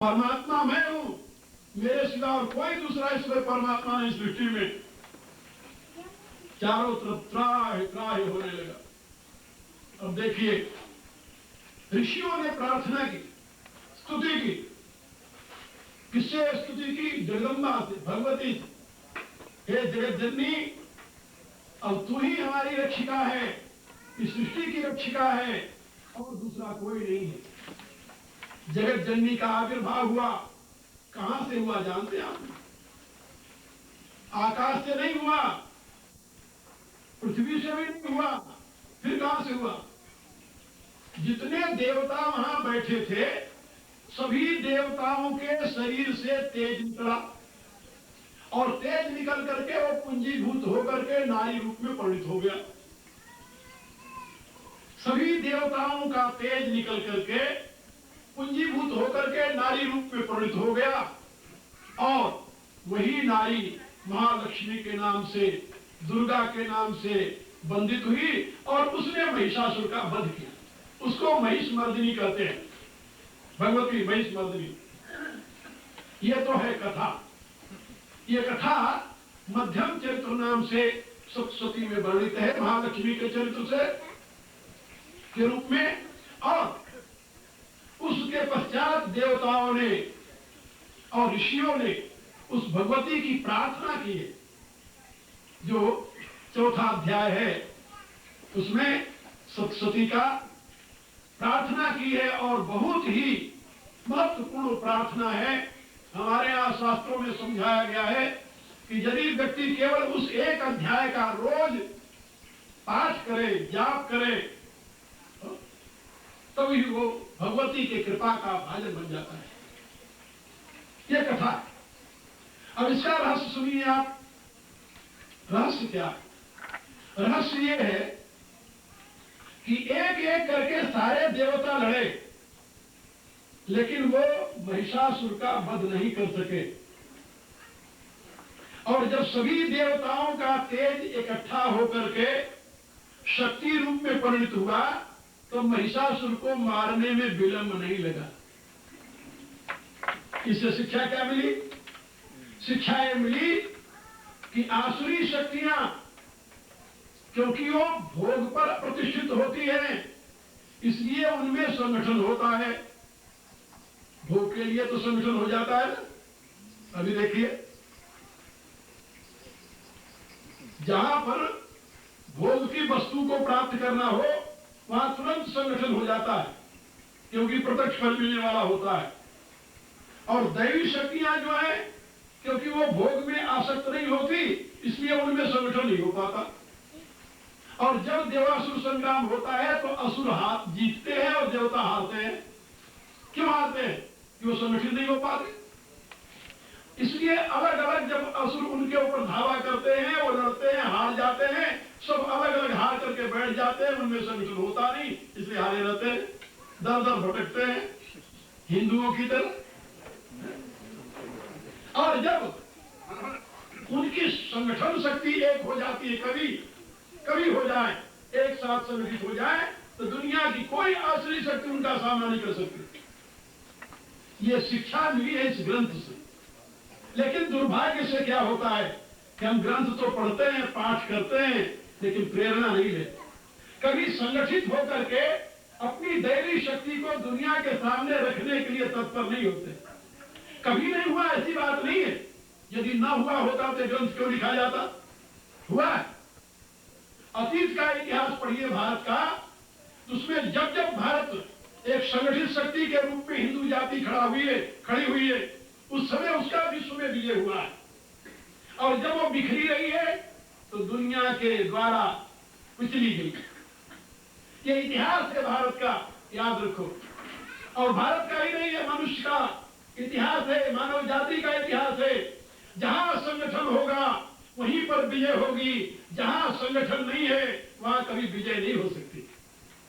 परमात्मा मैं हूं, मेरे सिवा और कोई दूसरा ईश्वर परमात्मा नहीं सृष्टि में। चारों तरफ त्राहि त्राहि होने लगा। अब देखिए, ऋषियों ने प्रार्थना की, स्तुति की। किससे स्तुति की? जगदम्बा से, भगवती से। हे जगत जननी, अब तू ही हमारी रक्षिका है, इस सृष्टि की रक्षिका है, और दूसरा कोई नहीं है। जगत जननी का आविर्भाव हुआ, कहां से हुआ जानते हैं आप? आकाश से नहीं हुआ, पृथ्वी से भी नहीं हुआ, फिर कहां से हुआ? जितने देवता वहां बैठे थे, सभी देवताओं के शरीर से तेज निकला, और तेज निकल करके वो पुंजीभूत होकर के नारी रूप में परिणित हो गया। सभी देवताओं का तेज निकल करके पुंजीभूत होकर के नारी रूप में परिणित हो गया, और वही नारी महालक्ष्मी के नाम से, दुर्गा के नाम से वंदित हुई, और उसने महिषासुर का वध किया। उसको महिषमर्दिनी कहते हैं, भगवती महिषमर्दिनी। ये तो है कथा। ये कथा मध्यम चरित्र नाम से सप्तशती में वर्णित है, महालक्ष्मी के चरित्र से के रूप में। और उसके पश्चात देवताओं ने और ऋषियों ने उस भगवती की प्रार्थना की है। जो चौथा अध्याय है उसमें सप्तशती का प्रार्थना की है, और बहुत ही महत्वपूर्ण प्रार्थना है। हमारे यहाँ शास्त्रों में समझाया गया है कि यदि व्यक्ति केवल उस एक अध्याय का रोज पाठ करे, जाप करे, तभी वो भगवती की कृपा का भाजन बन जाता है। ये कथा। अब इसका रहस्य सुनिए आप। रहस्य क्या है? रहस्य ये है कि एक एक करके सारे देवता लड़े, लेकिन वो महिषासुर का वध नहीं कर सके। और जब सभी देवताओं का तेज इकट्ठा होकर के शक्ति रूप में परिणित हुआ, तो महिषासुर को मारने में विलंब नहीं लगा। इससे शिक्षा क्या मिली? शिक्षा ये मिली कि आसुरी शक्तियां, क्योंकि वो भोग पर प्रतिष्ठित होती है, इसलिए उनमें संगठन होता है। भोग के लिए तो संगठन हो जाता है ना। अभी देखिए, जहां पर भोग की वस्तु को प्राप्त करना हो, वहां तुरंत संगठन हो जाता है, क्योंकि प्रत्यक्ष फल मिलने वाला होता है। और दैवी शक्तियां जो है, क्योंकि वो भोग में आसक्त नहीं होती, इसलिए उनमें संगठन नहीं हो पाता। और जब देवासुर संग्राम होता है तो असुर हाथ जीतते हैं और देवता हारते हैं। क्यों हारते हैं? कि वो संगठित नहीं हो पाते। इसलिए अलग अलग जब असुर उनके ऊपर धावा करते हैं, वो लड़ते हैं, हार जाते हैं, सब अलग अलग हार करके बैठ जाते हैं, उनमें संगठन होता नहीं, इसलिए हारे रहते हैं, दर दर भटकते हैं, हिंदुओं की तरह। और जब उनकी संगठन शक्ति एक हो जाती है, कभी हो जाए, एक साथ संगठित हो जाए, तो दुनिया की कोई आसुरी शक्ति उनका सामना नहीं कर सकती। ये शिक्षा मिली है इस ग्रंथ से। लेकिन दुर्भाग्य से क्या होता है कि हम ग्रंथ तो पढ़ते हैं, पाठ करते हैं, लेकिन प्रेरणा नहीं लेते। कभी संगठित होकर के अपनी दैवी शक्ति को दुनिया के सामने रखने के लिए तत्पर नहीं होते। कभी नहीं हुआ, ऐसी बात नहीं है। यदि ना हुआ होता तो ग्रंथ क्यों लिखा जाता? हुआ है। अतीत का इतिहास पढ़िए भारत का, तो उसमें जब जब भारत एक संगठित शक्ति के रूप में हिंदू जाति खड़ी हुई है, उस समय उसका विश्व में विजय हुआ है। और जब वो बिखरी रही है तो दुनिया के द्वारा कुचली गई। ये इतिहास है भारत का, याद रखो। और भारत का ही नहीं है, मनुष्य का इतिहास है, मानव जाति का इतिहास है। जहां संगठन होगा वहीं पर विजय होगी, जहां संगठन नहीं है वहां कभी विजय नहीं हो सकती।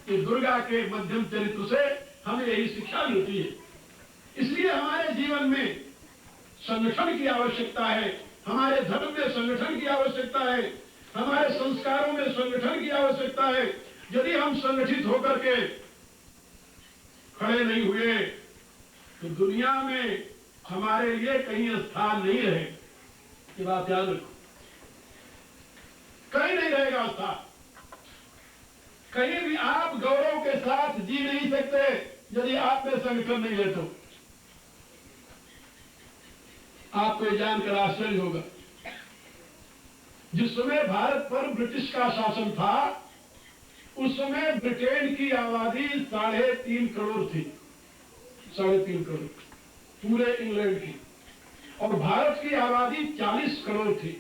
ये दुर्गा के मध्यम चरित्र से हमें यही शिक्षा मिलती है। इसलिए हमारे जीवन में संगठन की आवश्यकता है, हमारे धर्म में संगठन की आवश्यकता है, हमारे संस्कारों में संगठन की आवश्यकता है। यदि हम संगठित होकर के खड़े नहीं हुए, तो दुनिया में हमारे लिए कहीं स्थान नहीं रहे। ये बात याद रखो, कहीं नहीं रहेगा स्थान। कहीं भी आप गौरव के साथ जी नहीं सकते यदि आप में संगठन नहीं है। तो आपको ये जानकर आश्चर्य होगा, जिस समय भारत पर ब्रिटिश का शासन था उस समय ब्रिटेन की आबादी 3.5 करोड़ थी। 3.5 करोड़ पूरे इंग्लैंड की, और भारत की आबादी 40 करोड़ थी।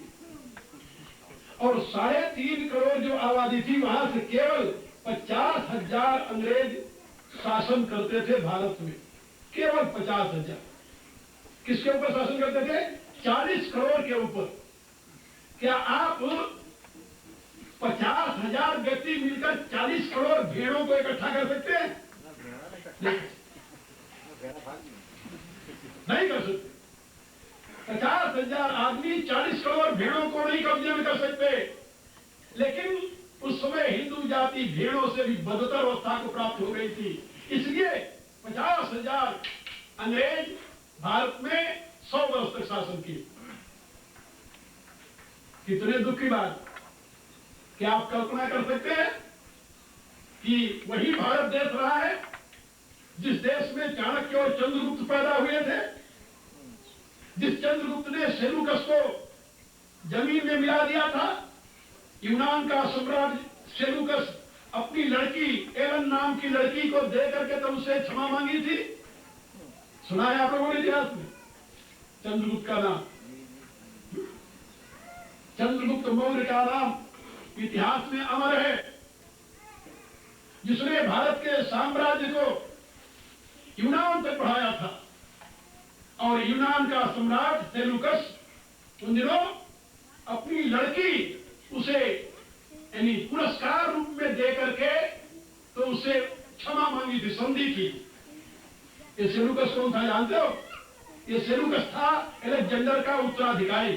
और 3.5 करोड़ जो आबादी थी वहां से केवल 50,000 अंग्रेज शासन करते थे भारत में। केवल 50,000। किसके ऊपर शासन करते थे? 40 करोड़ के ऊपर। क्या आप 50,000 व्यक्ति मिलकर 40 करोड़ भेड़ों को इकट्ठा कर सकते हैं? नहीं कर सकते। 50,000 आदमी 40 करोड़ भेड़ों को नहीं कब्जे में कर सकते। लेकिन उस समय हिंदू जाति भेड़ों से भी बदतर अवस्था को प्राप्त हो गई थी। इसलिए 50,000 अंग्रेज भारत में 100 वर्ष तक शासन किए। कितने दुख की बात। क्या आप कल्पना कर सकते हैं कि वही भारत देश रहा है जिस देश में चाणक्य और चंद्रगुप्त पैदा हुए थे, जिस चंद्रगुप्त ने सेलूकस को जमीन में मिला दिया था। यूनान का सम्राट सेलूकस अपनी लड़की एलन नाम की लड़की को दे करके तब उससे क्षमा मांगी थी। सुना है आप लोगों ने इतिहास में चंद्रगुप्त का नाम? चंद्रगुप्त मौर्य का नाम इतिहास में अमर है, जिसने भारत के साम्राज्य को यूनान तक बढ़ाया था। और यूनान का सम्राट सेलूकस उन दिनों अपनी लड़की उसे यानी पुरस्कार रूप में दे करके तो उसे क्षमा मांगी थी, संधि की। ये सेलूकस कौन था जानते हो? ये सेलूकस था अलेक्जेंडर का उत्तराधिकारी।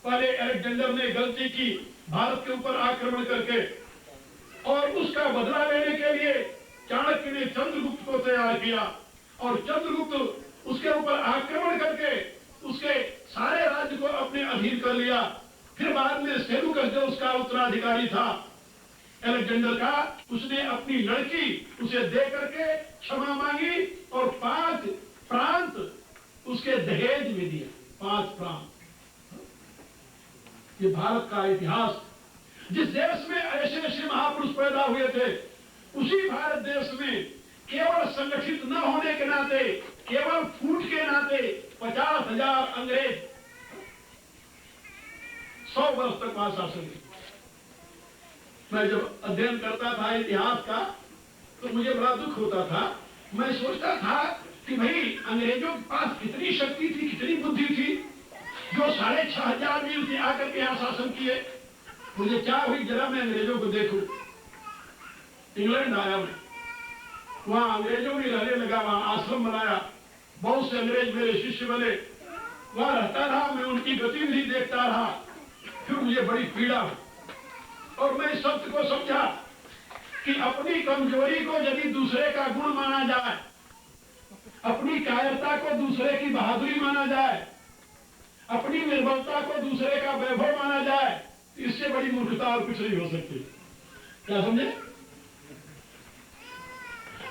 पहले अलेक्जेंडर ने गलती की भारत के ऊपर आक्रमण करके, और उसका बदला लेने के लिए चाणक्य ने चंद्रगुप्त को तैयार किया। और चंद्रगुप्त उसके ऊपर आक्रमण करके उसके सारे राज्य को अपने अधीन कर लिया। फिर बाद में सेलूकस जो उसका उत्तराधिकारी था अलेक्जेंडर का, उसने अपनी लड़की उसे दे करके क्षमा मांगी और 5 प्रांत उसके दहेज में दिया। 5 प्रांत। ये भारत का इतिहास। जिस देश में ऐसे ऐसे महापुरुष पैदा हुए थे, उसी भारत देश में केवल संगठित न होने के नाते, केवल फूट के नाते 50,000 अंग्रेज 100 वर्ष तक वहां शासन किया। मैं जब अध्ययन करता था इतिहास का तो मुझे बड़ा दुख होता था। मैं सोचता था कि भाई अंग्रेजों के पास कितनी शक्ति थी, कितनी बुद्धि थी, जो 6,500 मील से आकर के यहाँ शासन किए। मुझे चाह हुई जरा मैं अंग्रेजों को देखूं। इंग्लैंड आया मैं, वहां अंग्रेजों ने रहने लगा, वहां आश्रम बनाया, बहुत से अंग्रेज मेरे शिष्य बने। वहां रहता रहा, मैं उनकी गतिविधि देखता रहा। फिर मुझे बड़ी पीड़ा हुई और मैं इस सत्य को समझा कि अपनी कमजोरी को यदि दूसरे का गुण माना जाए, अपनी कायरता को दूसरे की बहादुरी माना जाए, अपनी निर्बलता को दूसरे का वैभव माना जाए, इससे बड़ी मूर्खता और कुछ नहीं हो सकती। क्या समझे?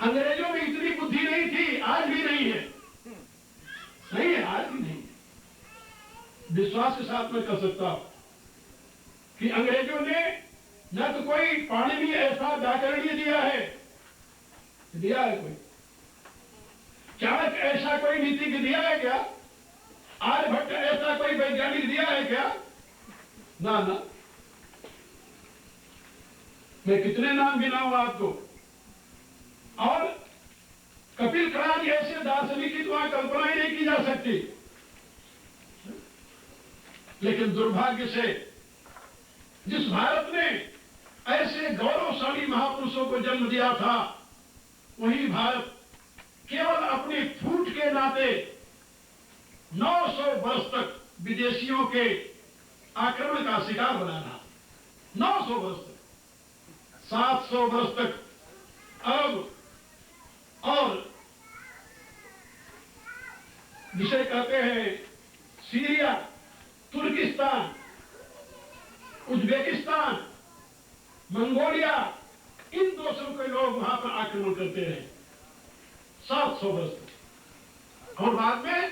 अंग्रेजों में इतनी बुद्धि नहीं थी, आज भी नहीं है। नहीं है, आज भी नहीं। विश्वास के साथ मैं कह सकता हूं कि अंग्रेजों ने न तो कोई पाणिनि ऐसा व्याकरणीय दिया है कोई, चाणक्य ऐसा कोई नीतिज्ञ दिया है क्या? आर्यभट्ट ऐसा कोई वैज्ञानिक दिया है क्या? ना ना। मैं कितने नाम गिनाऊं आपको। और कपिल कराज ऐसे दार्शनिक की तो वहां कल्पना ही नहीं की जा सकती। लेकिन दुर्भाग्य से जिस भारत ने ऐसे गौरवशाली महापुरुषों को जन्म दिया था, वही भारत केवल अपने फूट के नाते 900 वर्ष तक विदेशियों के आक्रमण का शिकार बना रहा। 900 वर्ष तक, 700 वर्ष तक अरब और जिसे कहते हैं सीरिया, तुर्किस्तान, उज्बेकिस्तान, मंगोलिया, इन देशों के लोग वहां पर आक्रमण करते रहे 700 वर्ष तक। और बाद में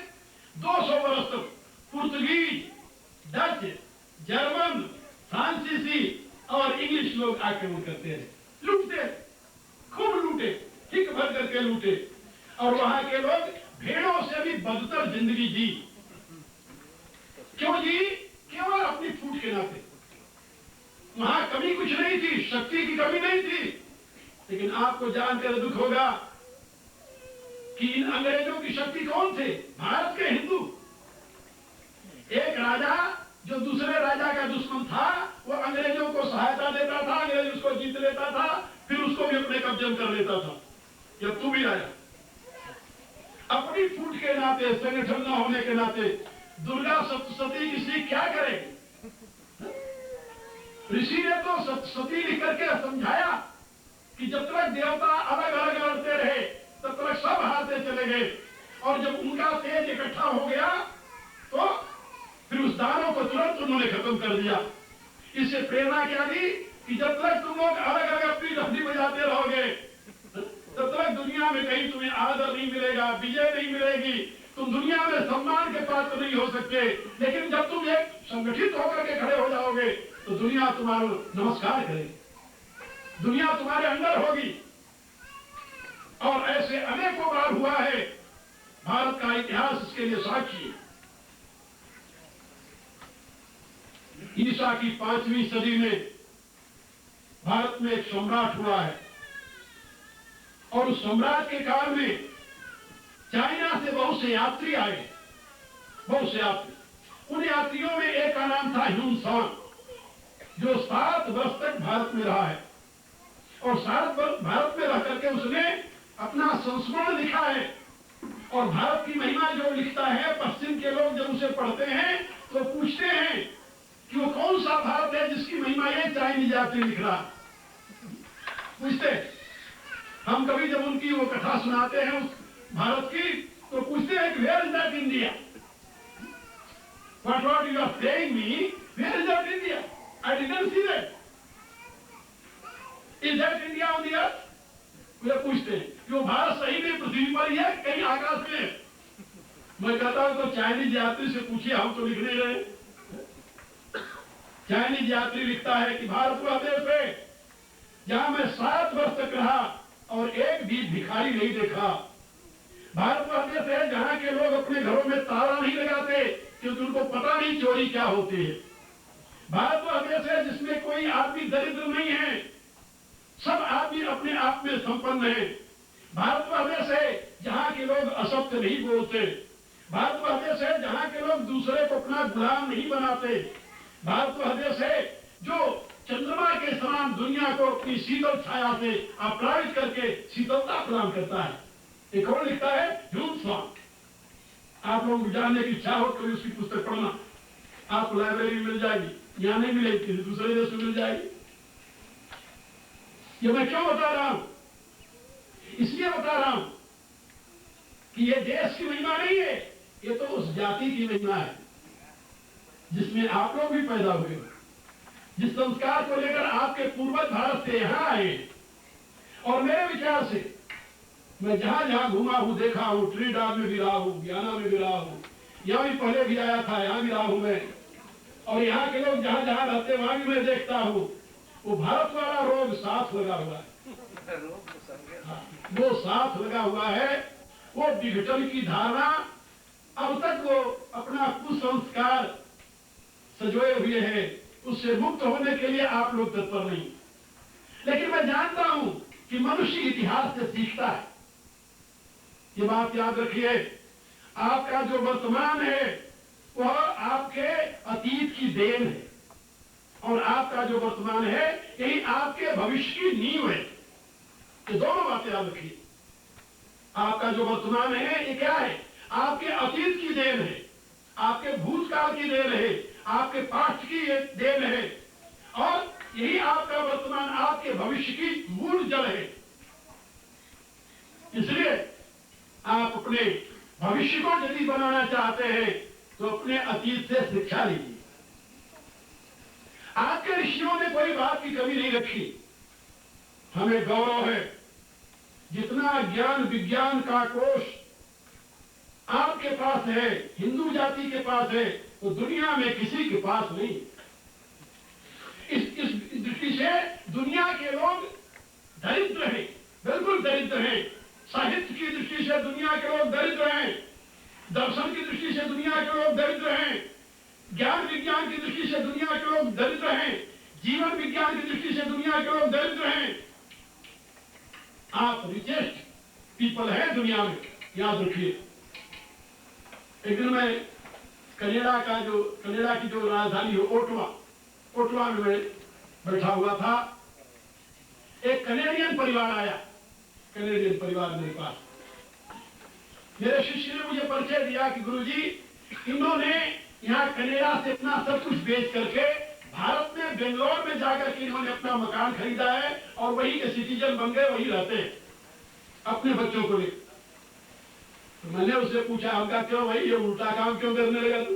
200 वर्ष तक पुर्तगीज, डच, जर्मन, फ्रांसीसी और इंग्लिश लोग आक्रमण करते रहे, लूटते, खूब लूटे, हिक भर करके लूटे। और वहां के लोग भेड़ों से भी बदतर जिंदगी जी। क्यों जी? केवल अपनी फूट के नाते। वहां कमी कुछ नहीं थी, शक्ति की कमी नहीं थी। लेकिन आपको जानकर दुख होगा कि इन अंग्रेजों की शक्ति कौन थे? भारत के हिंदू। एक राजा जो दूसरे राजा का दुश्मन था, वो अंग्रेजों को सहायता देता था, अंग्रेज उसको जीत लेता था, फिर उसको भी अपने कब्जे में कर लेता था। जब तू भी आया, अपनी फूट के नाते, संगठन न होने के नाते, दुर्गा सप्तशती इसलिए क्या करेगी? ऋषि ने तो सप्तशती लिख करके समझाया कि जब तक देवता अलग अलग लड़ते रहे तब तक सब हारते चले गए, और जब उनका तेज इकट्ठा हो गया तो फिर उस दानों को तुरंत उन्होंने खत्म कर दिया। इससे प्रेरणा क्या दी कि जब तक तुम लोग अलग अलग अपनी डंडी बजाते रहोगे तब तक दुनिया में कहीं तुम्हें आदर नहीं मिलेगा, विजय नहीं मिलेगी, तुम दुनिया में सम्मान के पात्र नहीं हो सकते। लेकिन जब तुम एक संगठित होकर के खड़े हो जाओगे तो दुनिया तुम्हारा नमस्कार करेगी, दुनिया तुम्हारे अंदर होगी। और ऐसे अनेकों बार हुआ है, भारत का इतिहास इसके लिए साक्षी है। ईसा की 5वीं सदी में भारत में एक सम्राट हुआ है, और उस सम्राट के काल में चाइना से बहुत से यात्री आए, बहुत से यात्री। उन यात्रियों में एक का नाम था ह्यून सांग, जो 7 वर्ष तक भारत में रहा है, और 7 वर्ष भारत में रह करके उसने अपना संस्मरण लिखा है। और भारत की महिमा जो लिखता है, पश्चिम के लोग जब उसे पढ़ते हैं तो पूछते हैं कि वो कौन सा भारत है जिसकी महिमा ये चाइनीज यात्री लिख रहा। पूछते, हम कभी जब उनकी वो कथा सुनाते हैं उस भारत की, तो पूछते हैं कि where is that India? What you are saying me, where is that India? I didn't see that. Is that India on the earth? वे पूछते हैं कि वो भारत सही में पृथ्वी पर ही है, कहीं आकाश में? मैं कहता हूं तो चाइनीज यात्री से पूछिए, हम तो लिख नहीं रहे। चाइनीज यात्री लिखता है कि भारत वह देश है जहां मैं 7 वर्ष तक रहा और एक भी भिखारी नहीं देखा। भारत वह देश है जहां के लोग अपने घरों में ताला नहीं लगाते क्योंकि उनको पता नहीं चोरी क्या होती है। भारत वह देश है जिसमें कोई आदमी दरिद्र नहीं है, सब आदमी अपने आप में संपन्न है। भारत वह देश है जहां के लोग असत्य नहीं बोलते। भारत वह देश है जहां के लोग दूसरे को अपना गुलाम नहीं बनाते। भारत वह देश है जो चंद्रमा के समान दुनिया को अपनी शीतल छाया से आप्लावित करके शीतलता प्रदान करता है। एक और लिखता है ह्यून सांग। आप लोग जानने की इच्छा हो तो उसकी पुस्तक पढ़ना, आपको लाइब्रेरी में मिल जाएगी, यहाँ नहीं मिलेगी, किसी दूसरे देश में मिल जाएगी। ये मैं क्यों बता रहा हूं? इसलिए बता रहा हूं कि ये देश की महिमा नहीं है, ये तो उस जाति की महिमा है जिसमें आप लोग भी पैदा हुए, जिस संस्कार को लेकर आपके पूर्वज भारत से यहां आए। और मेरे विचार से मैं जहां जहां घूमा हूं, देखा हूं, ट्रिनिडाद में भी रहा हूं, गियाना में भी रहा हूं, यहां भी पहले भी आया था, यहां भी रहा हूं मैं, और यहाँ के लोग जहां जहां रहते वहां भी मैं देखता हूं, वो भारत वाला रोग साथ लगा हुआ है। वो साथ लगा हुआ है, वो विघटन की धारणा, अब तक वो अपना कुसंस्कार सजोए हुए हैं, उससे मुक्त होने के लिए आप लोग तत्पर नहीं। लेकिन मैं जानता हूं कि मनुष्य इतिहास से सीखता है। ये बात याद रखिए, आपका जो वर्तमान है वह आपके अतीत की देन है, और आपका जो वर्तमान है यही आपके भविष्य की नींव है। ये दोनों बातें याद रखिए। आपका जो वर्तमान है ये क्या है? आपके अतीत की देन है, आपके भूतकाल की देन है, आपके पास्ट की देन है, और यही आपका वर्तमान आपके भविष्य की मूल जल है। इसलिए आप अपने भविष्य को यदि बनाना चाहते हैं तो अपने अतीत से शिक्षा लीजिए। आज के ऋषियों ने कोई बात की कमी नहीं रखी। हमें गौरव है, जितना ज्ञान विज्ञान का कोश आपके पास है, हिंदू जाति के पास है, तो दुनिया में किसी के पास नहीं। इस दृष्टि से दुनिया के लोग दरिद्र हैं, बिल्कुल दरिद्र हैं। साहित्य की दृष्टि से दुनिया के लोग दरिद्र हैं, दर्शन की दृष्टि से दुनिया के लोग दरिद्र हैं, ज्ञान विज्ञान की दृष्टि से दुनिया के लोग दरिद्र हैं, जीवन विज्ञान की दृष्टि से दुनिया के लोग दरिद्र हैं। आप रिचेस्ट पीपल है दुनिया में, याद रखिए। एक दिन मैं कनाडा की जो राजधानी है ओटवा में मैं बैठा हुआ था। एक कनेडियन परिवार आया, कनेडियन परिवार मेरे पास। मेरे शिष्य ने मुझे परिचय दिया कि गुरुजी, इन्होंने यहाँ कनाडा से अपना सब कुछ बेच करके भारत में बेंगलोर में जाकर के इन्होंने अपना मकान खरीदा है और वही के सिटीजन बन गए, वही रहते हैं अपने बच्चों को लेकर। तो मैंने उससे पूछा, हमका क्यों भाई ये उल्टा काम क्यों करने लगा तू?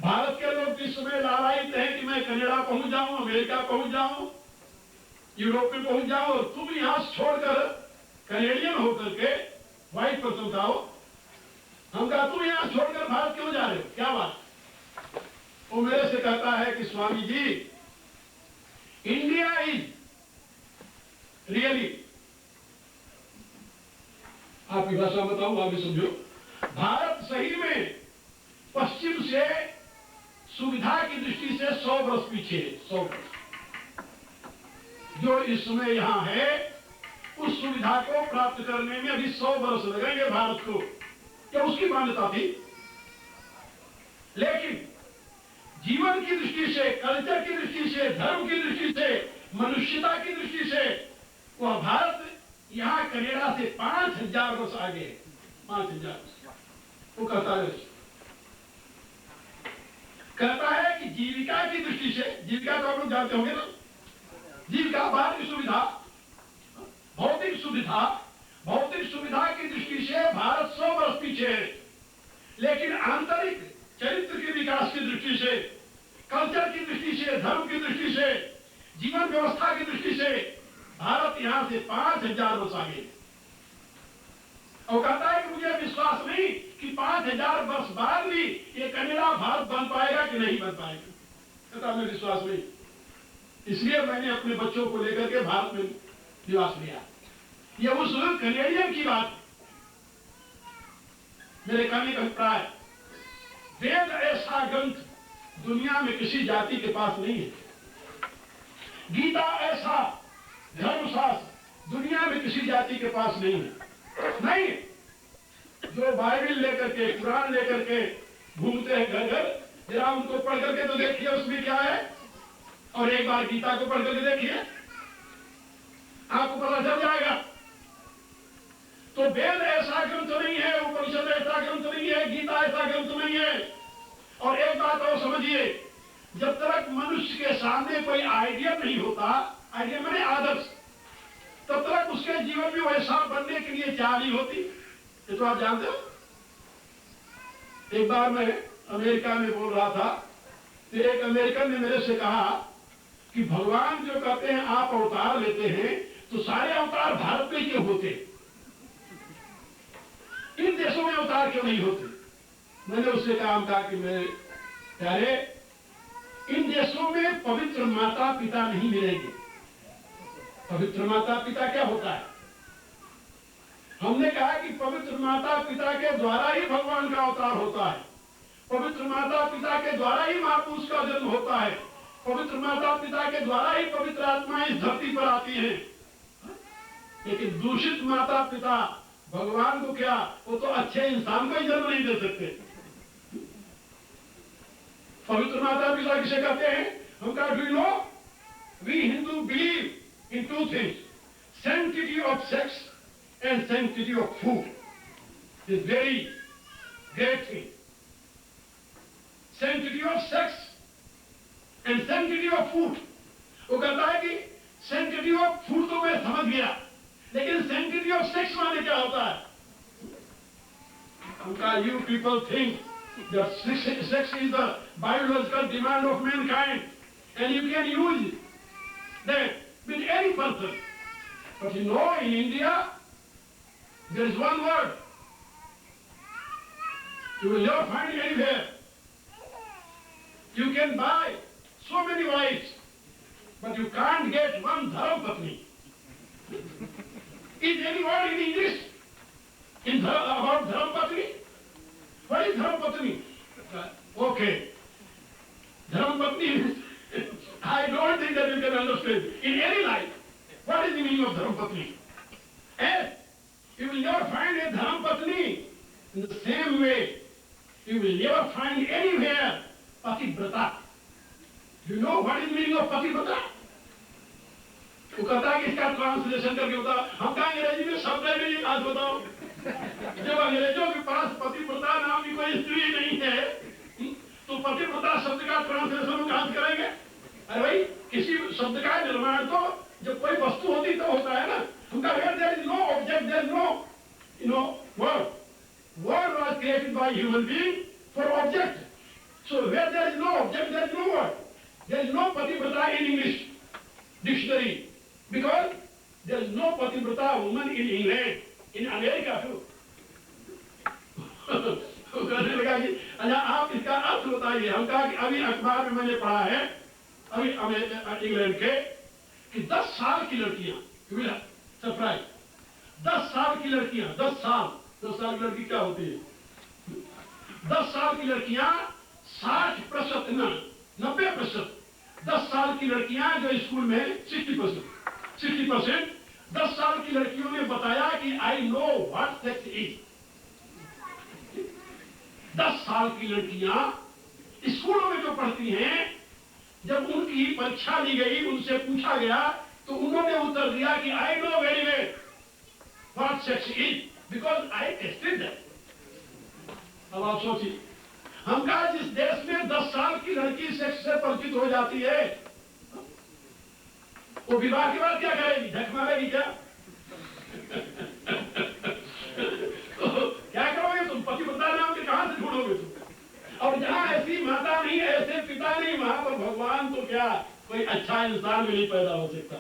भारत के लोग इस समय लालायित हैं कि मैं कनाडा पहुंच जाऊं, अमेरिका पहुंच जाऊं, यूरोप में पहुंच जाऊं, और तुम यहां छोड़कर कनेडियन होकर के व्हाइट पर्सन का हो। हम कहा तुम यहां छोड़कर भारत क्यों जा रहे हो, क्या बात? वो मेरे से कहता है कि Swami ji, India is really, आपकी भाषा बताऊं, आप भी समझो, भारत सही में पश्चिम से सुविधा की दृष्टि से 100 वर्ष पीछे, 100 वर्ष जो इस समय यहां है, उस सुविधा को प्राप्त करने में अभी 100 वर्ष लगेंगे भारत को, क्या उसकी मान्यता थी। लेकिन जीवन की दृष्टि से, कल्चर की दृष्टि से, धर्म की दृष्टि से, मनुष्यता की दृष्टि से वह भारत यहां कनाडा से 5000 वर्ष आगे है, 5000। वो कहता है कि जीविका की दृष्टि से, जीविका तो आप लोग जानते होंगे ना, जीविका बाहर की सुविधा, भौतिक सुविधा की दृष्टि से भारत 100 वर्ष पीछे है। लेकिन आंतरिक चरित्र के विकास की दृष्टि से, कल्चर की दृष्टि से, धर्म की दृष्टि से, जीवन व्यवस्था की दृष्टि से भारत यहां से 5000 वर्ष आगे। और कहता है कि मुझे विश्वास नहीं कि 5000 वर्ष बाद भी ये कनाडा भारत बन पाएगा कि नहीं बन पाएगा। कहता मैं विश्वास नहीं, इसलिए मैंने अपने बच्चों को लेकर के भारत में निवास लिया। ये उस कनेडियन की बात। मेरे कहने का अभिप्राय, वेद ऐसा ग्रंथ दुनिया में किसी जाति के पास नहीं है। गीता ऐसा धर्मशास्त्र दुनिया में किसी जाति के पास नहीं है। नहीं, जो बाइबल लेकर के, कुरान लेकर के घूमते हैं घर घर, जरा उनको पढ़ करके तो देखिए उसमें क्या है, और एक बार गीता को पढ़ करके देखिए, आपको पता चल जाएगा। तो वेद ऐसा ग्रंथ नहीं है, उपनिषद ऐसा ग्रंथ नहीं है, गीता ऐसा ग्रंथ नहीं है। और एक बात और समझिए, जब तक मनुष्य के सामने कोई आइडिया नहीं होता, आइडिया मैंने आदर्श, तब तक उसके जीवन में वैसा बनने के लिए चाह नहीं होती। ये तो आप जानते हो। एक बार मैं अमेरिका में बोल रहा था, तो एक अमेरिकन ने मेरे से कहा कि भगवान जो कहते हैं आप अवतार लेते हैं, तो सारे अवतार भारत में क्यों होते, इन देशों में अवतार क्यों नहीं होते? मैंने उससे कहा कि मेरे प्यारे, इन देशों में पवित्र माता पिता नहीं मिलेंगे। पवित्र माता पिता क्या होता है? हमने कहा कि पवित्र माता पिता के द्वारा ही भगवान का अवतार होता है, पवित्र माता पिता के द्वारा ही महापुरुष का जन्म होता है, पवित्र माता पिता के द्वारा ही पवित्र आत्मा इस धरती पर आती है। लेकिन दूषित माता पिता भगवान को क्या, वो तो अच्छे इंसान को ही जन्म नहीं दे सकते। पवित्र माता पिता किसे कहते हैं? हम कहा, do you know, we Hindu believe in two things, sanctity of sex and sanctity of food is very great thing. Sanctity of sex and sanctity of food. वो कहता है कि sanctity of food तो मैं समझ गया, लेकिन sanctity of sex माने क्या होता है? You people think that sex is the biological demand of mankind, and you can use that with any person. But you know, in India, there is one word you will never find it anywhere. You can buy so many wives, but you can't get one Dharam Patni. Is any word in English about Dharam Patni? What is Dharam Patni? Okay. Dharam Patni is, I don't think that you can understand in any life. What is the meaning of Dharam Patni? And you will never find a Dharam Patni in the same way. You will never find anywhere Pativrata. Do you know what is the meaning of Pativrata? वो कहता है कि इसका translation करके बता, हम कहा अंग्रेजी में शब्द है नहीं, आज बताओ। जब अंग्रेजों के पास पतिव्रता नाम की कोई स्त्री नहीं है, तो पतिव्रता शब्द का ट्रांसलेशन हम कहां से करेंगे? अरे भाई, किसी शब्द का निर्माण तो जब कोई वस्तु होती तो होता है ना। उनका there is no object, there is no word. Word was created by human being for object. So where there is no object, there is no word. There is no pativrata in English dictionary. Because there is no pativrata woman in England, in America too. कहने लगा कि अच्छा आप इसका अर्थ बताइए। हम कहा कि अभी अखबार में मैंने पढ़ा है, अभी इंग्लैंड के, कि 10 साल की लड़कियां, सरप्राइज, 10 साल की लड़कियां, 10 साल की लड़की क्या होती है? 10 साल की लड़कियां 60%, 90%, 10 साल की लड़कियां जो स्कूल में 60%, 10 साल की लड़कियों ने बताया कि I know what sex is. 10 साल की लड़कियां स्कूलों में जो पढ़ती हैं, जब उनकी परीक्षा ली गई, उनसे पूछा गया, तो उन्होंने उत्तर दिया कि I know very well what sex is because I tasted that. अब आप सोचिए, हम कहा जिस देश में 10 साल की लड़की सेक्स से परिचित हो जाती है, वो विवाह के बाद क्या करेगी? झक मारेगी क्या? तो क्या करोगे तुम? पतिव्रता नाम के कहां से ढूंढोगे तुम? और जहां ऐसी माता नहीं, ऐसे पिता नहीं, वहां पर भगवान तो क्या, कोई अच्छा इंसान भी नहीं पैदा हो सकता।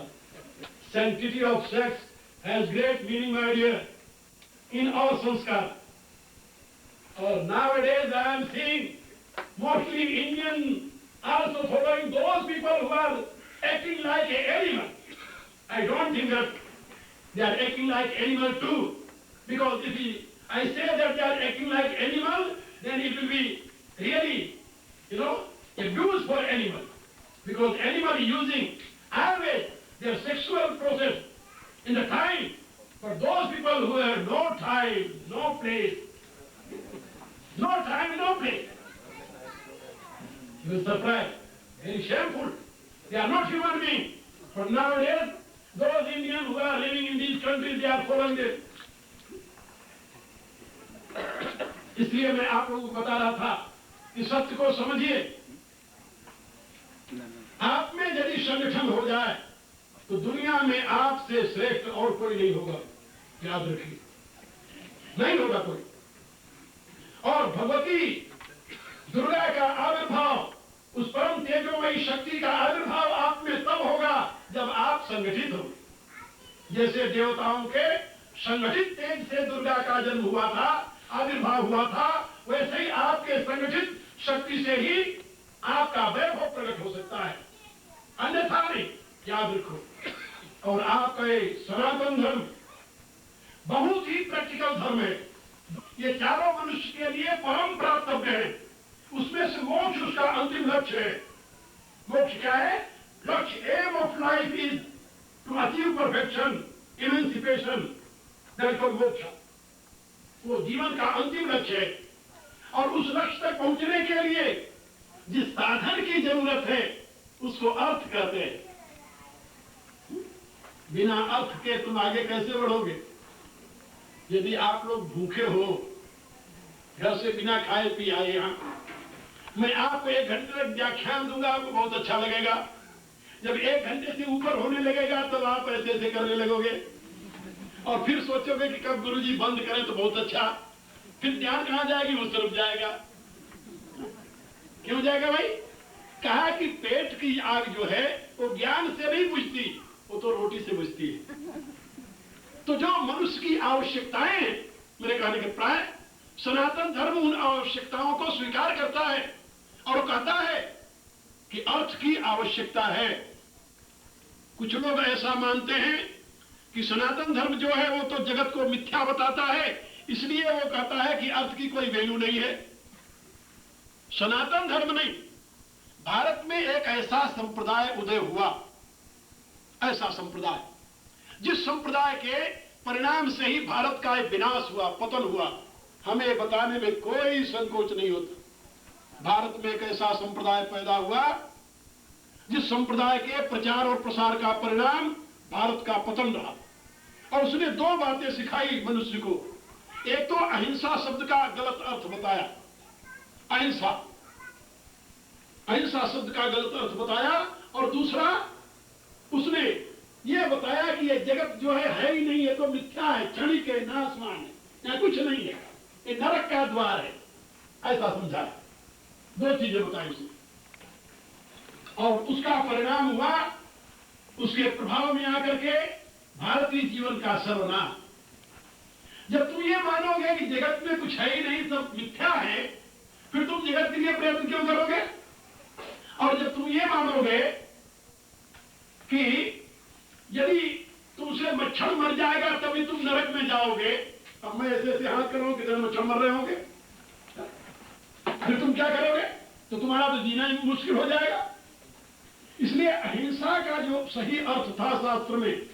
Sanctity of sex has great meaning, my dear, in our sanskar. Or nowadays I am seeing mostly Indian also following those people who are acting like an animal. I don't think that they are acting like animal too, because if I say that they are acting like animal, then it will be really, abuse for animal, because animal using always their sexual process in the time, but those people who have no time, no place, you will surprise, very shameful. They are not human beings. But nowadays, those Indians who are living in these countries, they are following this. इसलिए मैं आप लोगों को बता रहा था कि सत्य को समझिए। आप में यदि संगठन हो जाए तो दुनिया में आपसे श्रेष्ठ और कोई नहीं होगा, याद रखिए, नहीं होगा कोई। और भगवती दुर्गा का आविर्भाव, उस परम तेजोमयी शक्ति का आविर्भाव आप में तब होगा जब आप संगठित हो। जैसे देवताओं के संगठित तेज से दुर्गा का जन्म हुआ था, आविर्भाव हुआ था, वैसे ही आपके संगठित शक्ति से ही आपका वैभव प्रकट हो सकता है, अन्यथा नहीं, याद रखो। और आपका सनातन धर्म बहुत ही प्रैक्टिकल धर्म है। ये चारों मनुष्य के लिए परम प्राप्तव्य है। उसमें से मोक्ष उसका अंतिम लक्ष्य है। मोक्ष क्या है? लक्ष्य, aim of life is to achieve perfection, emancipation, that is moksha. वो जीवन का अंतिम लक्ष्य है। और उस लक्ष्य तक पहुंचने के लिए जिस साधन की जरूरत है उसको अर्थ कहते हैं। बिना अर्थ के तुम आगे कैसे बढ़ोगे? यदि आप लोग भूखे हो, घर से बिना खाए पिए आए यहाँ, मैं आपको 1 घंटे तक व्याख्यान दूंगा, आपको बहुत अच्छा लगेगा। जब 1 घंटे से ऊपर होने लगेगा तब आप ऐसे ऐसे करने लगोगे और फिर सोचोगे कि कब गुरुजी बंद करें तो बहुत अच्छा। फिर ध्यान कहां जाएगी, वो तरफ जाएगा। क्यों जाएगा भाई? कहा कि पेट की आग जो है वो ज्ञान से नहीं बुझती, वो तो रोटी से बुझती है। तो जो मनुष्य की आवश्यकताएं हैं, मेरे कहने के प्राय सनातन धर्म उन आवश्यकताओं को स्वीकार करता है और कहता है कि अर्थ की आवश्यकता है। कुछ लोग ऐसा मानते हैं कि सनातन धर्म जो है वो तो जगत को मिथ्या बताता है, इसलिए वो कहता है कि अर्थ की कोई वैल्यू नहीं है। सनातन धर्म नहीं, भारत में एक ऐसा संप्रदाय उदय हुआ, ऐसा संप्रदाय जिस संप्रदाय के परिणाम से ही भारत का एक विनाश हुआ, पतन हुआ, हमें बताने में कोई संकोच नहीं होता। भारत में एक ऐसा संप्रदाय पैदा हुआ जिस संप्रदाय के प्रचार और प्रसार का परिणाम भारत का पतन रहा, और उसने दो बातें सिखाई मनुष्य को। एक तो अहिंसा शब्द का गलत अर्थ बताया, अहिंसा, अहिंसा शब्द का गलत अर्थ बताया, और दूसरा उसने यह बताया कि यह जगत जो है ही नहीं, है तो मिथ्या है, क्षणिक है, नाशवान है, यहाँ कुछ नहीं है, ये नरक का द्वार है, ऐसा समझाया। दो चीजें बताई उसने, और उसका परिणाम हुआ, उसके प्रभाव में आकर के भारतीय जीवन का सर्वनाश। जब तुम ये मानोगे कि जगत में कुछ है ही नहीं, सब मिथ्या है, फिर तुम जगत के लिए प्रयत्न क्यों करोगे? और जब तुम ये मानोगे कि यदि तुमसे मच्छर मर जाएगा तभी तुम नरक में जाओगे, अब मैं ऐसे ऐसे हाथ करूं कि मच्छर मर रहे होंगे, फिर तुम क्या करोगे? तो तुम्हारा तो जीना ही मुश्किल हो जाएगा। इसलिए अहिंसा का जो सही अर्थ था शास्त्र में,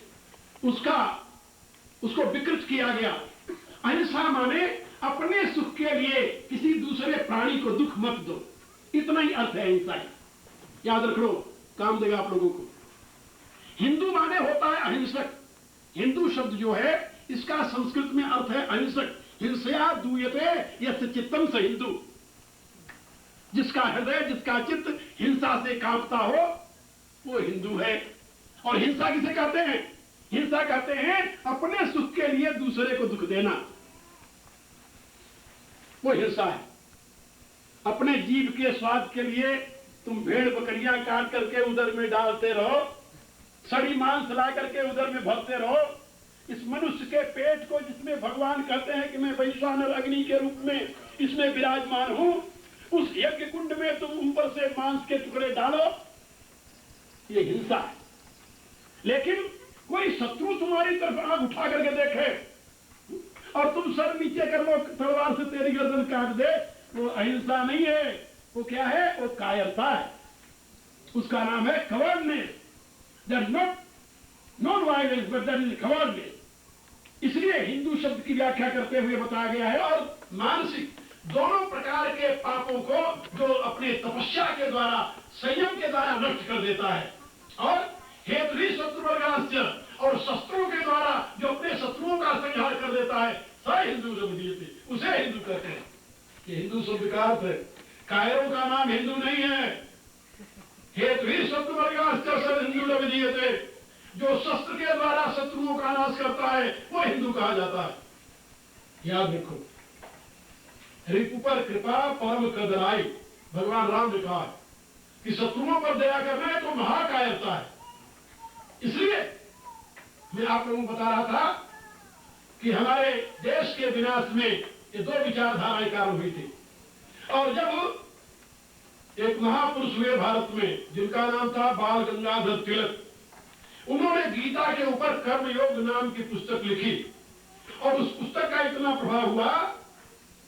उसको विकृत किया गया। अहिंसा माने अपने सुख के लिए किसी दूसरे प्राणी को दुख मत दो, इतना ही अर्थ है अहिंसा का। याद रख लो, काम देगा आप लोगों को। हिंदू माने होता है अहिंसक। हिंदू शब्द जो है इसका संस्कृत में अर्थ है अहिंसक। हिंसया दूयते यस्य चित्तम स हिंदू, जिसका हृदय, जिसका चित्त हिंसा से कांपता हो वो हिंदू है। और हिंसा किसे कहते हैं? हिंसा कहते हैं अपने सुख के लिए दूसरे को दुख देना, वो हिंसा है। अपने जीव के स्वाद के लिए तुम भेड़ बकरियां काट करके उधर में डालते रहो, सड़ी मांस ला करके उधर में भरते रहो। इस मनुष्य के पेट को, जिसमें भगवान कहते हैं कि मैं वैश्वानर अग्नि के रूप में इसमें विराजमान हूं, उस यज्ञ कुंड में तुम ऊपर से मांस के टुकड़े डालो, ये हिंसा है। लेकिन कोई शत्रु तुम्हारी तरफ आंख उठा करके देखे और तुम सर नीचे कर लो, तलवार से तेरी गर्दन काट दे, वो अहिंसा नहीं है, वो क्या है? वो कायरता है। उसका नाम है cowardness. That is not non violence but that is cowardness. इसलिए हिंदू शब्द की व्याख्या करते हुए बताया गया है। और मानसिक दोनों प्रकार के पापों को जो अपने तपस्या के द्वारा, संयम के द्वारा नष्ट कर देता है, और हेतु ही शत्रुवर्गास्य, और शस्त्रों के द्वारा जो अपने शत्रुओं का संहार कर देता है, स हिंदू थे, उसे हिंदू कहते हैं। ये हिंदू शब्द का अर्थ है। कायरों का नाम हिंदू नहीं है। हेतु ही शत्रुवर्गास्य स हिंदू थे, जो शस्त्र के द्वारा शत्रुओं का नाश करता है वो हिंदू कहा जाता है। याद रखो, रिपु पर कृपा परम कदराई, भगवान राम ने कहा कि शत्रुओं पर दया करना है तो महाकायरता है। इसलिए मैं आप लोगों को बता रहा था कि हमारे देश के विनाश में ये दो विचारधाराएं कारण हुई थी। और जब एक महापुरुष हुए भारत में, जिनका नाम था बाल गंगाधर तिलक, उन्होंने गीता के ऊपर कर्मयोग नाम की पुस्तक लिखी, और उस पुस्तक का इतना प्रभाव हुआ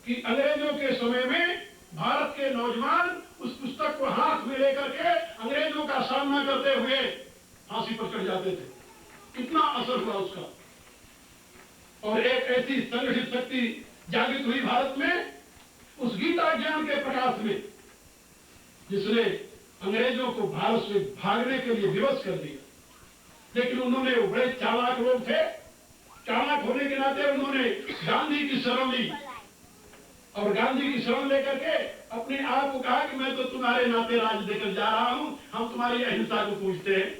कि अंग्रेजों के समय में भारत के नौजवान उस पुस्तक को हाथ में लेकर के अंग्रेजों का सामना करते हुए फांसी पर चढ़ जाते थे। कितना असर हुआ उसका। और एक ऐसी संगठित शक्ति जागृत हुई भारत में उस गीता ज्ञान के प्रकाश में, जिसने अंग्रेजों को भारत से भागने के लिए विवश कर दिया। लेकिन उन्होंने, बड़े चालाक लोग थे, चालाक होने के नाते उन्होंने गांधी की शरण ली, और गांधी की शरण लेकर के अपने आप को कहा कि मैं तो तुम्हारे नाते राज देकर जा रहा हूं, हम तुम्हारी अहिंसा को पूछते हैं।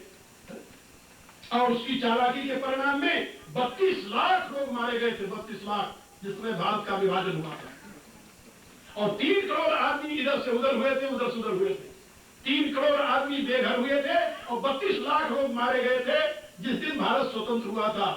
और उसकी चालाकी के परिणाम में 32 लाख लोग मारे गए थे, 32 लाख जिसमें भारत का विभाजन हुआ था, और 3 करोड़ आदमी इधर से उधर हुए थे, उधर से उधर हुए थे। 3 करोड़ आदमी बेघर हुए थे और 32 लाख लोग मारे गए थे जिस दिन भारत स्वतंत्र हुआ था।